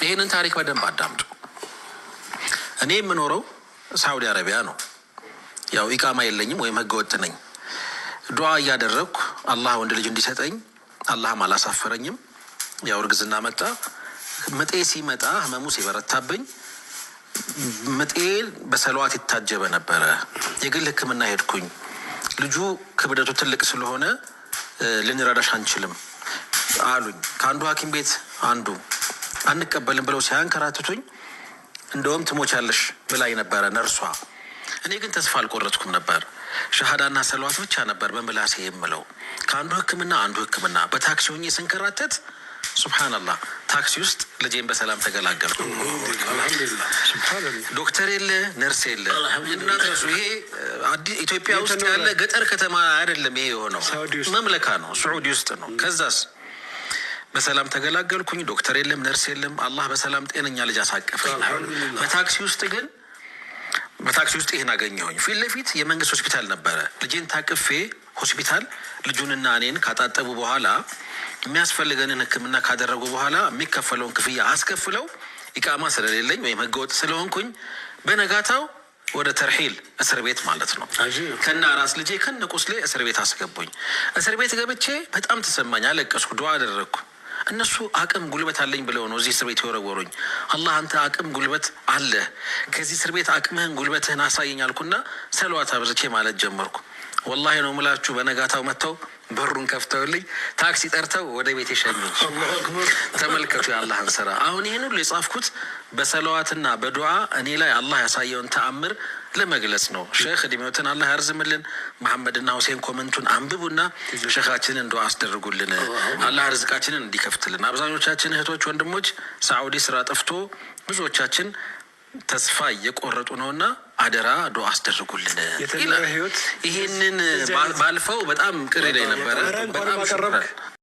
ይሄንን ታሪክ በደንብ አዳምጡ። እኔ የምኖረው ሳውዲ አረቢያ ነው። ያው ኢቃማ የለኝም ወይም ህገወጥ ነኝ። ዱዓ እያደረግኩ አላህ ወንድ ልጅ እንዲሰጠኝ አላህም አላሳፈረኝም። ያው እርግዝና መጣ። ምጤ ሲመጣ ህመሙ ሲበረታብኝ ምጤ በሰለዋት ይታጀበ ነበረ። የግል ህክምና ሄድኩኝ። ልጁ ክብደቱ ትልቅ ስለሆነ ልንረዳሽ አንችልም አሉኝ። ከአንዱ ሐኪም ቤት አንዱ አንቀበልም ብለው ሲያንከራትቱኝ እንደውም ትሞቻለሽ ብላኝ ነበረ ነርሷ። እኔ ግን ተስፋ አልቆረጥኩም ነበር። ሸሃዳና ሰለዋት ብቻ ነበር በምላሴ የምለው። ከአንዱ ህክምና አንዱ ህክምና በታክሲ ሆኜ ስንከራተት ሱብሃንአላህ ታክሲ ውስጥ ልጄን በሰላም ተገላገልኩ። ዶክተር የለ ነርስ የለ። እናትረሱ ይሄ ኢትዮጵያ ውስጥ ያለ ገጠር ከተማ አይደለም። ይሄ የሆነው መምለካ ነው፣ ሳዑዲ ውስጥ ነው። ከዛስ በሰላም ተገላገልኩኝ። ዶክተር የለም ነርስ የለም። አላህ በሰላም ጤነኛ ልጅ አሳቀፈኝ። በታክሲ ውስጥ ይሄን አገኘሁኝ። ፊት ለፊት የመንግስት ሆስፒታል ነበረ። ልጄን ታቅፌ ሆስፒታል ልጁንና እኔን ካጣጠቡ በኋላ የሚያስፈልገንን ህክምና ካደረጉ በኋላ የሚከፈለውን ክፍያ አስከፍለው ኢቃማ ስለሌለኝ ወይም ህገወጥ ስለሆንኩኝ በነጋታው ወደ ተርሂል እስር ቤት ማለት ነው ከና ራስ ልጄ ከነ ቁስሌ እስር ቤት አስገቡኝ። እስር ቤት ገብቼ በጣም ተሰማኝ። አለቀስኩ፣ ዱዓ አደረግኩ። እነሱ አቅም ጉልበት አለኝ ብለው ነው እዚህ እስር ቤት የወረወሩኝ። አላህ አንተ አቅም ጉልበት አለ፣ ከዚህ እስር ቤት አቅምህን ጉልበትህን አሳየኝ አልኩና ሰለዋት አብዝቼ ማለት ጀመርኩ። ወላሂ ነው ምላችሁ። በነጋታው መጥተው በሩን ከፍተውልኝ ታክሲ ጠርተው ወደ ቤት የሸኙኝ። ተመልከቱ የአላህን ስራ። አሁን ይህን ሁሉ የጻፍኩት በሰለዋትና በዱዓ እኔ ላይ አላህ ያሳየውን ተአምር ለመግለጽ ነው። ሼክ እድሜዎትን አላህ ያርዝምልን። መሐመድና ሁሴን ኮመንቱን አንብቡና ሼኻችንን ዱዓ አስደርጉልን። አላህ ርዝቃችንን እንዲከፍትልን። አብዛኞቻችን እህቶች ወንድሞች ሳዑዲ ስራ ጠፍቶ ብዙዎቻችን ተስፋ እየቆረጡ ነውና አደራ ዱዓ አስደርጉልን። ይሄንን ባልፈው በጣም ቅር ይለኝ ነበረ። በጣም